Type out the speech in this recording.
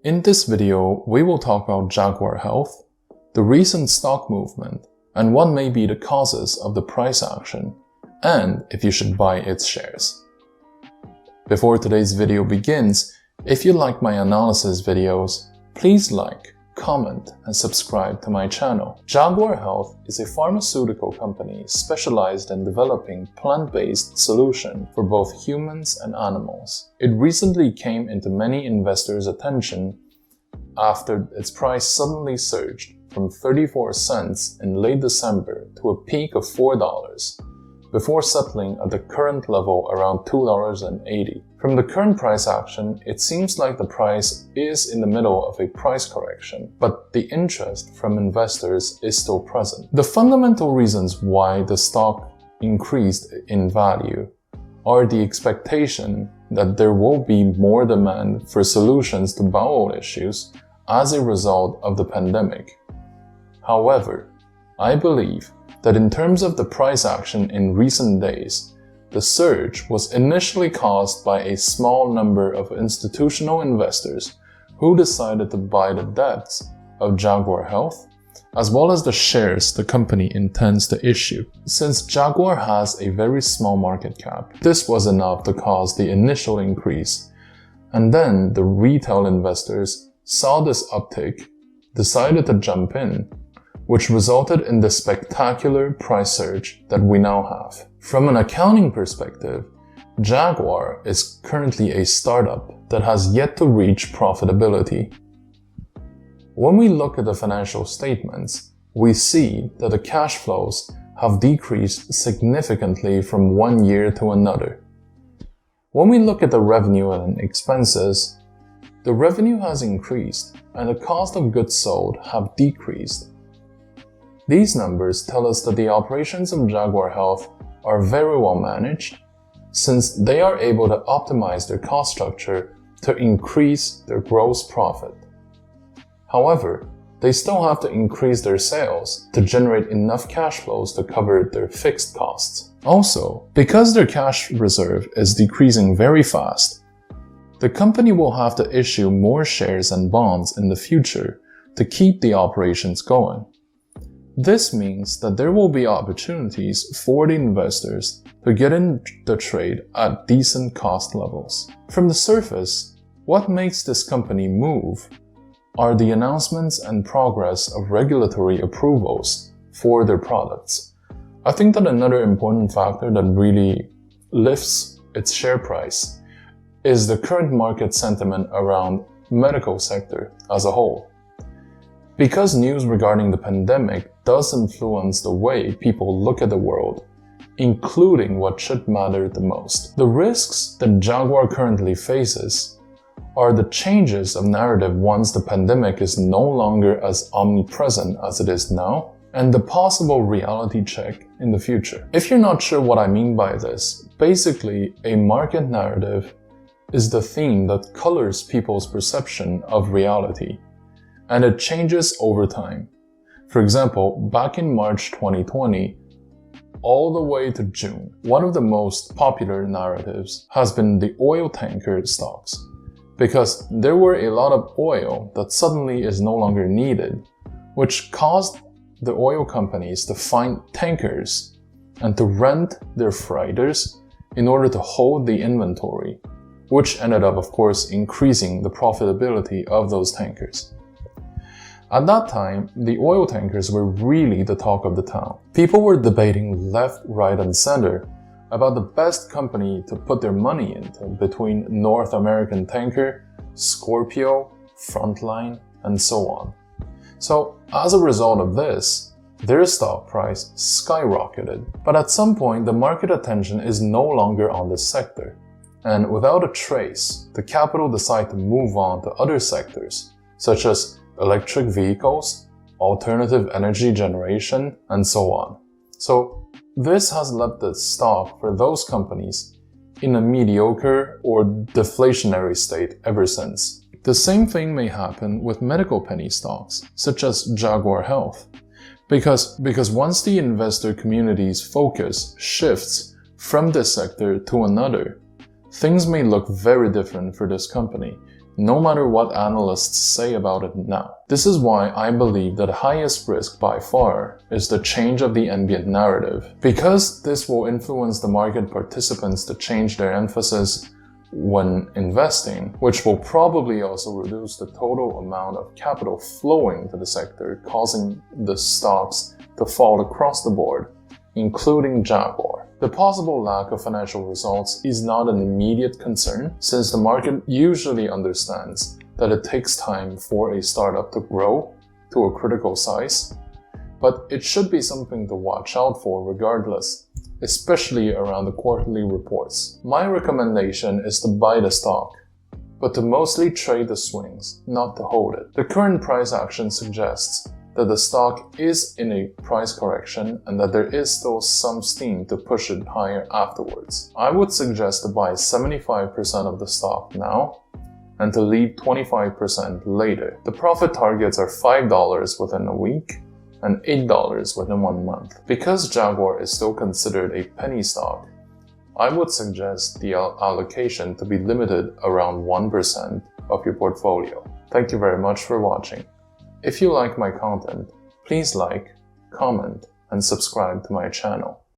In this video, we will talk about Jaguar Health, the recent stock movement, and what may be the causes of the price action, and if you should buy its shares. Before today's video begins, if you like my analysis videos, please like, comment, and subscribe to my channel. Jaguar Health is a pharmaceutical company specialized in developing plant-based solutions for both humans and animals. It recently came into many investors' attention after its price suddenly surged from 34 cents in late December to a peak of $4, before settling at the current level around $2.80. From the current price action, it seems like the price is in the middle of a price correction, but the interest from investors is still present. The fundamental reasons why the stock increased in value are the expectation that there will be more demand for solutions to bowel issues as a result of the pandemic. However, I believe that in terms of the price action in recent days, the surge was initially caused by a small number of institutional investors who decided to buy the debts of Jaguar Health, as well as the shares the company intends to issue. Since Jaguar has a very small market cap, this was enough to cause the initial increase, and then the retail investors saw this uptick, decided to jump in, which resulted in the spectacular price surge that we now have. From an accounting perspective, Jaguar is currently a startup that has yet to reach profitability. When we look at the financial statements, we see that the cash flows have decreased significantly from one year to another. When we look at the revenue and expenses, the revenue has increased and the cost of goods sold have decreased. These numbers tell us that the operations of Jaguar Health are very well managed, since they are able to optimize their cost structure to increase their gross profit. However, they still have to increase their sales to generate enough cash flows to cover their fixed costs. Also, because their cash reserve is decreasing very fast, the company will have to issue more shares and bonds in the future to keep the operations going. This means that there will be opportunities for the investors to get in the trade at decent cost levels. From the surface, what makes this company move are the announcements and progress of regulatory approvals for their products. I think that another important factor that really lifts its share price is the current market sentiment around medical sector as a whole. Because news regarding the pandemic does influence the way people look at the world, including what should matter the most. The risks that Jaguar currently faces are the changes of narrative once the pandemic is no longer as omnipresent as it is now, and the possible reality check in the future. If you're not sure what I mean by this, basically a market narrative is the theme that colors people's perception of reality, and it changes over time. For example, back in March 2020, all the way to June, one of the most popular narratives has been the oil tanker stocks, because there were a lot of oil that suddenly is no longer needed, which caused the oil companies to find tankers and to rent their freighters in order to hold the inventory, which ended up, of course, increasing the profitability of those tankers. At that time, the oil tankers were really the talk of the town. People were debating left, right, and center about the best company to put their money into between North American Tanker, Scorpio, Frontline, and so on. So, as a result of this, their stock price skyrocketed. But at some point, the market attention is no longer on this sector. And without a trace, the capital decide to move on to other sectors, such as electric vehicles, alternative energy generation, and so on. So this has left the stock for those companies in a mediocre or deflationary state ever since. The same thing may happen with medical penny stocks, such as Jaguar Health, because once the investor community's focus shifts from this sector to another, things may look very different for this company, no matter what analysts say about it now. This is why I believe that the highest risk by far is the change of the ambient narrative, because this will influence the market participants to change their emphasis when investing, which will probably also reduce the total amount of capital flowing to the sector, causing the stocks to fall across the board, including Jaguar. The possible lack of financial results is not an immediate concern, since the market usually understands that it takes time for a startup to grow to a critical size, but it should be something to watch out for regardless, especially around the quarterly reports. My recommendation is to buy the stock, but to mostly trade the swings, not to hold it. The current price action suggests that the stock is in a price correction and that there is still some steam to push it higher afterwards. I would suggest to buy 75% of the stock now and to leave 25% later. The profit targets are $5 within a week and $8 within 1 month. Because Jaguar is still considered a penny stock, I would suggest the allocation to be limited around 1% of your portfolio. Thank you very much for watching. If you like my content, please like, comment, and subscribe to my channel.